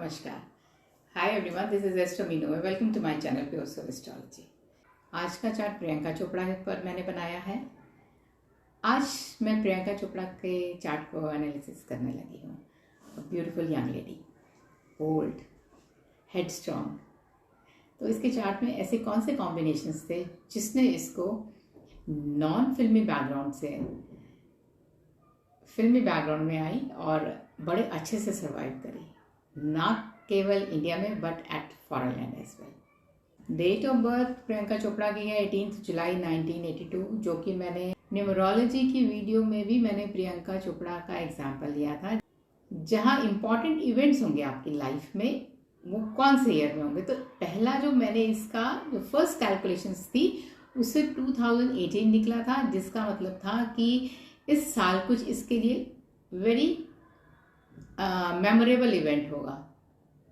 नमस्कार। Hi everyone, this is astro Meenu. Welcome to my channel pure soul astrology. आज का chart Priyanka Chopra पर मैंने बनाया है। आज मैं प्रियंका चोपड़ा के चार्ट को एनालिसिस करने लगी हूँ। Beautiful young lady, bold, head strong. तो इसके चार्ट में ऐसे कौन से कॉम्बिनेशंस थे जिसने इसको नॉन फिल्मी बैकग्राउंड से फिल्मी बैकग्राउंड में आई और बड़े अच्छे से सर्वाइव करी, ना केवल इंडिया में but at foreign land as well. Date of birth Priyanka Chopra की है 18 जुलाई 1982, जो कि मैंने न्यूमरोलॉजी की वीडियो में भी मैंने प्रियंका चोपड़ा का एग्जाम्पल लिया था। जहाँ इंपॉर्टेंट इवेंट्स होंगे आपकी लाइफ में वो कौन से ईयर में होंगे। तो पहला जो मैंने इसका जो फर्स्ट कैलकुलेशंस थी उससे 2018 निकला था, जिसका मतलब था कि इस साल कुछ इसके लिए वेरी मेमोरेबल इवेंट होगा।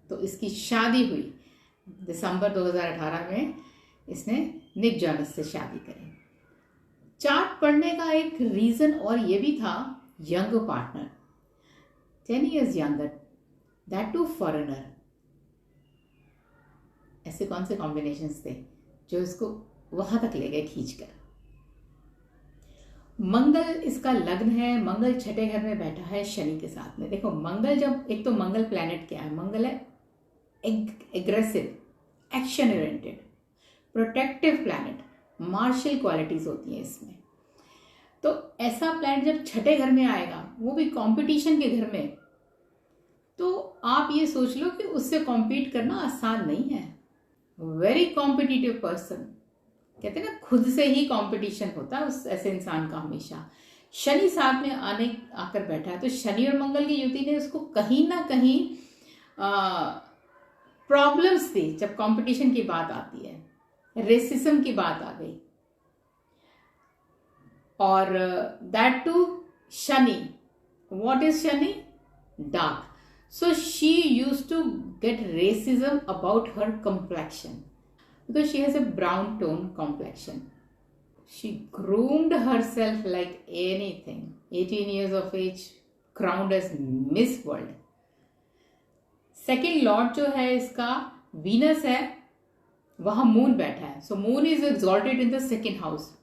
तो इसकी शादी हुई दिसंबर 2018 में। इसने निक जोनस से शादी करी। चार्ट पढ़ने का एक रीजन और ये भी था, young partner, 10 years younger, that too foreigner. ऐसे कौन से कॉम्बिनेशंस थे जो इसको वहां तक ले गए खींचकर। मंगल इसका लग्न है, मंगल छठे घर में बैठा है शनि के साथ में। देखो मंगल, जब एक तो मंगल प्लैनेट क्या है, मंगल है aggressive, action oriented, protective planet, martial qualities होती हैं इसमें। तो ऐसा प्लैनेट जब छठे घर में आएगा, वो भी कंपटीशन के घर में, तो आप ये सोच लो कि उससे कॉम्पीट करना आसान नहीं है। वेरी कॉम्पिटिटिव पर्सन, कहते हैं ना, खुद से ही कंपटीशन होता है उस ऐसे इंसान का हमेशा। शनि साथ में आकर बैठा है, तो शनि और मंगल की युति ने उसको कहीं ना कहीं प्रॉब्लम्स थी जब कंपटीशन की बात आती है, रेसिज्म की बात आ गई। और that too Shani, what is Shani? Dark. So she used to get racism about her complexion because she has a brown tone complexion. She groomed herself like anything. 18 years of age, crowned as Miss World. Second lord जो है इसका Venus है, वहां moon बैठा है. So moon is exalted in the second house.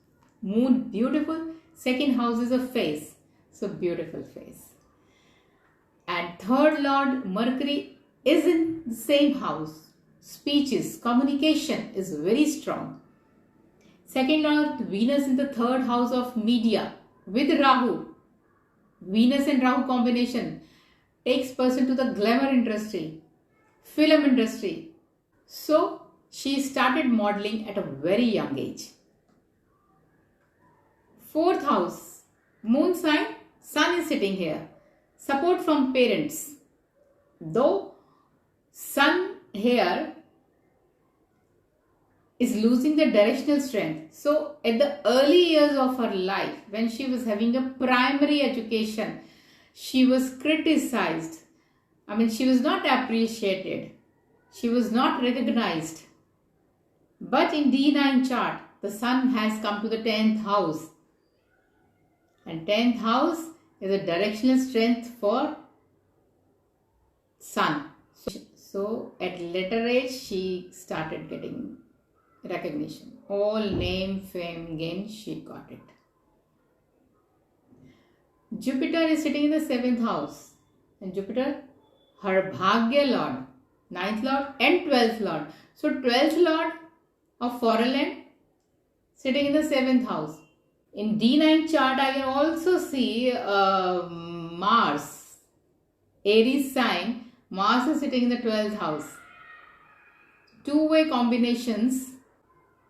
Moon beautiful. Second house is a face. So beautiful face. And third lord Mercury is in the same house. Speeches, communication is very strong. Second lord Venus in the third house of media with Rahu. Venus and Rahu combination takes person to the glamour industry, film industry. So she started modeling at a very young age. Fourth house, moon sign, sun is sitting here. Support from parents. Though sun here is losing the directional strength. So at the early years of her life, when she was having a primary education, she was criticized. I mean, she was not appreciated. She was not recognized. But in D9 chart, the sun has come to the 10th house. And 10th house is a directional strength for sun. So at later age she started getting recognition. All name, fame, gain, she got it. Jupiter is sitting in the 7th house. And Jupiter, her Bhagya Lord, 9th Lord and 12th Lord. So 12th Lord of foreign land sitting in the 7th house. In D9 chart, I can also see Mars, Aries sign. Mars is sitting in the 12th house. Two-way combinations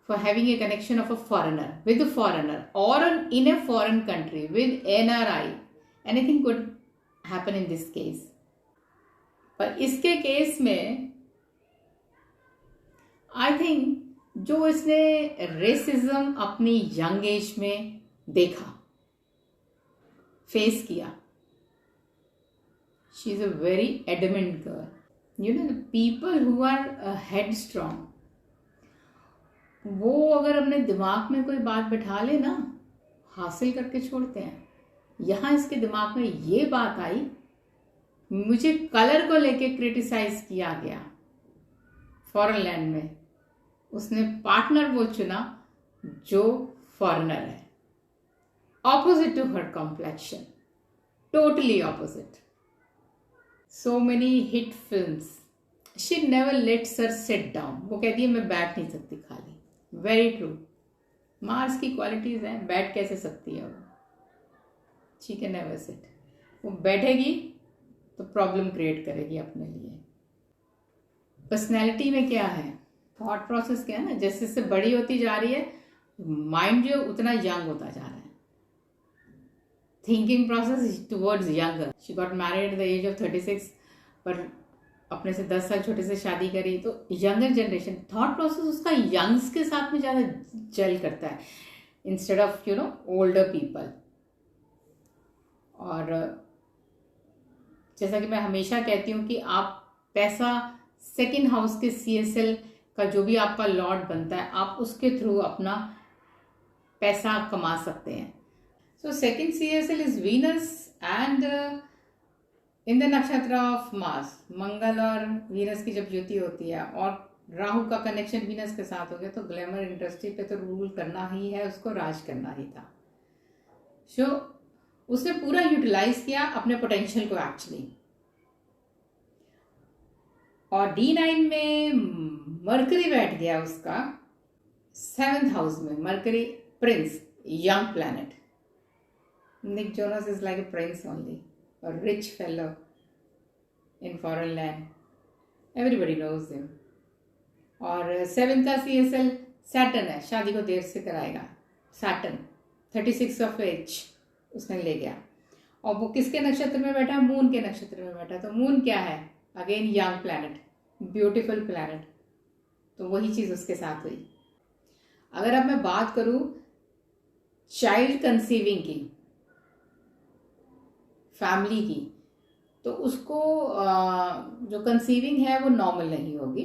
for having a connection of a foreigner with a foreigner or in a foreign country with NRI. Anything could happen in this case. पर इसके case में I think जो इसने racism अपनी young age में देखा, face किया, she is a very adamant girl. You know, the people who are head strong, वो अगर अपने दिमाग में कोई बात बैठा ले ना, हासिल करके छोड़ते हैं। यहां इसके दिमाग में ये बात आई मुझे कलर को लेके क्रिटिसाइज किया गया फॉरेन लैंड में, उसने पार्टनर वो चुना जो फॉरेनर है, opposite to her complexion, totally opposite. So many hit films, she never lets her sit down. वो कहती है मैं बैठ नहीं सकती खाली. Very true. मार्स की क्वालिटीज हैं, बैठ कैसे सकती है वो. She can never sit. वो बैठेगी तो प्रॉब्लम क्रिएट करेगी अपने लिए. पर्सनैलिटी में क्या है, थॉट प्रोसेस क्या है ना, जैसे जैसे बड़ी होती जा रही है माइंड जो उतना यंग होता जा रहा है. Thinking process towards younger. She got married at the age of 36, पर अपने से 10 साल छोटे से शादी करी. तो यंगर जनरेशन, थॉट प्रोसेस उसका यंग्स के साथ में ज़्यादा जेल करता है इंस्टेड ऑफ ओल्डर पीपल. और जैसा कि मैं हमेशा कहती हूँ कि आप पैसा सेकंड हाउस के CSL का जो भी आपका लॉर्ड बनता है, आप उसके थ्रू अपना पैसा कमा सकते हैं. So second CSL is Venus and in the नक्षत्र ऑफ मार्स. मंगल और वीनस की जब युति होती है और राहु का कनेक्शन वीनस के साथ हो गया, तो ग्लैमर इंडस्ट्री पे तो रूल करना ही है, उसको राज करना ही था. सो उसने पूरा यूटिलाइज किया अपने पोटेंशियल को एक्चुअली. और D9 में मरकरी बैठ गया उसका 7th हाउस में. Mercury prince, young planet. Nick Jonas is like a prince only, a rich fellow in foreign land. Everybody knows him. और 7th का CSL सैटर्न है, शादी को देर से कराएगा. सैटर्न 36 ऑफ एज उसने ले गया. और वो किसके नक्षत्र में बैठा है, मून के नक्षत्र में बैठा. तो मून क्या है, again young planet, beautiful planet. तो वही चीज उसके साथ हुई. अगर अब मैं बात करूं चाइल्ड कंसीविंग की, फैमिली की, तो उसको जो कंसीविंग है वो नॉर्मल नहीं होगी.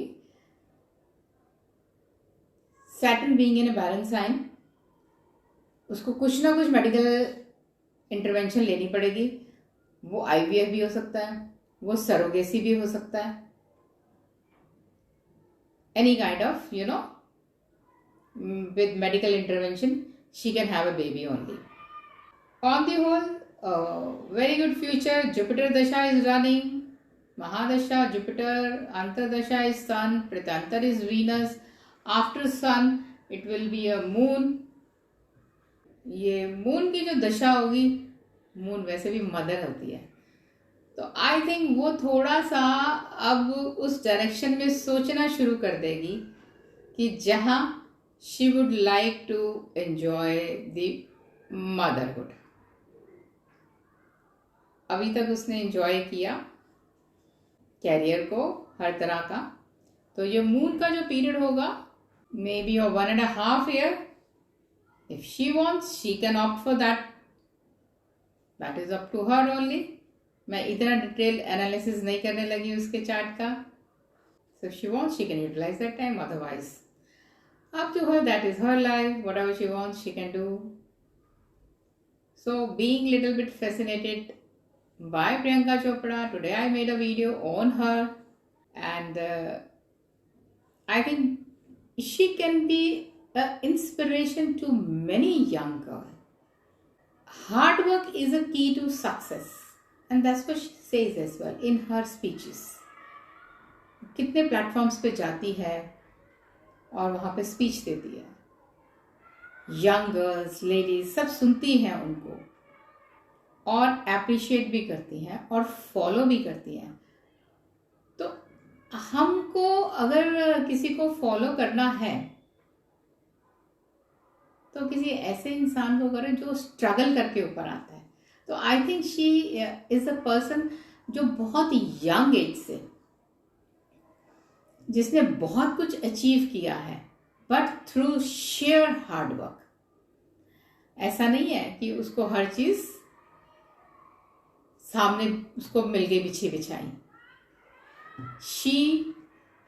Saturn being in a balance sign, उसको कुछ ना कुछ मेडिकल इंटरवेंशन लेनी पड़ेगी. वो IVF भी हो सकता है, वो सरोगेसी भी हो सकता है. Any kind of with medical intervention she can have a baby only. On the whole, very good future. Jupiter dasha is running, Mahadasha Jupiter, Antardasha is Sun, Pritantar is Venus. After Sun it will be a Moon. ये moon की जो दशा होगी, moon वैसे भी mother होती है, तो आई थिंक वो थोड़ा सा अब उस डायरेक्शन में सोचना शुरू कर देगी कि जहां she would like to enjoy the motherhood. अभी तक उसने एंजॉय किया कैरियर को हर तरह का. तो ये मून का जो पीरियड होगा, may be 1.5 year. If she wants she can opt for that. That is up to her only. मैं इतना डिटेल एनालिसिस नहीं करने लगी उसके चार्ट का. So if she wants, she can utilize that time. Otherwise, up to her, that is her life. Whatever she wants, she can do. So being little bit fascinated by Priyanka Chopra, today I made a video on her, and I think she can be an inspiration to many young girls. Hard work is a key to success, and that's what she says as well in her speeches. कितने platforms पे जाती है और वहाँ पे speech देती है. Young girls, ladies सब सुनती हैं उनको और अप्रिशिएट भी करती हैं और फॉलो भी करती हैं. तो हमको अगर किसी को फॉलो करना है तो किसी ऐसे इंसान को करें जो स्ट्रगल करके ऊपर आता है. तो I think she is a person जो बहुत यंग एज से, जिसने बहुत कुछ अचीव किया है, but through share hard work. ऐसा नहीं है कि उसको हर चीज सामने उसको मिल गई बिछी बिछाई. She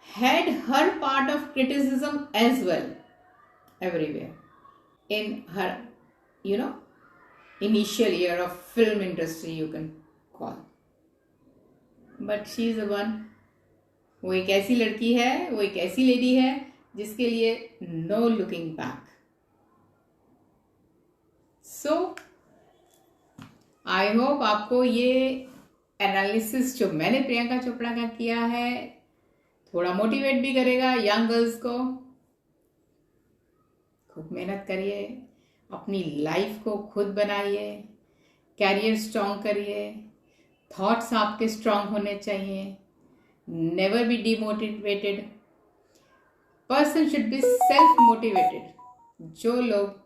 had her part of criticism as well everywhere in her initial year of film industry, you can call. But she is the one. वो एक ऐसी लड़की है, वो एक ऐसी लेडी है जिसके लिए no looking back. So I hope आपको ये एनालिसिस जो मैंने प्रियंका चोपड़ा का किया है थोड़ा मोटिवेट भी करेगा यंग गर्ल्स को। खूब मेहनत करिए, अपनी लाइफ को खुद बनाइए, कैरियर स्ट्रॉन्ग करिए, थॉट्स आपके स्ट्रॉन्ग होने चाहिए, never be demotivated, person should be self motivated. जो लोग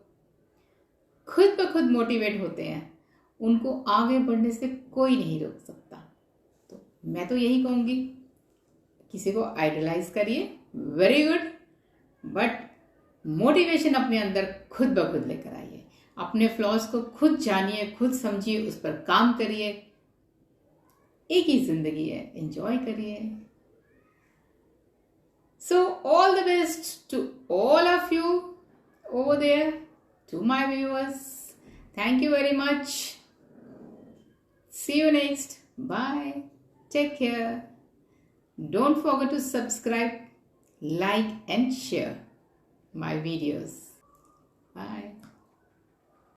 खुद ब खुद मोटिवेट होते हैं उनको आगे बढ़ने से कोई नहीं रोक सकता। तो मैं तो यही कहूँगी, किसी को आइडलाइज करिए, वेरी गुड, बट मोटिवेशन अपने अंदर खुद ब खुद लेकर आइए। अपने फ्लॉज को खुद जानिए, खुद समझिए, उस पर काम करिए। एक ही जिंदगी है, एंजॉय करिए। So all the best to all of you over there, to my viewers. Thank you very much. See you next. Bye. Take care. Don't forget to subscribe, like and share my videos. Bye.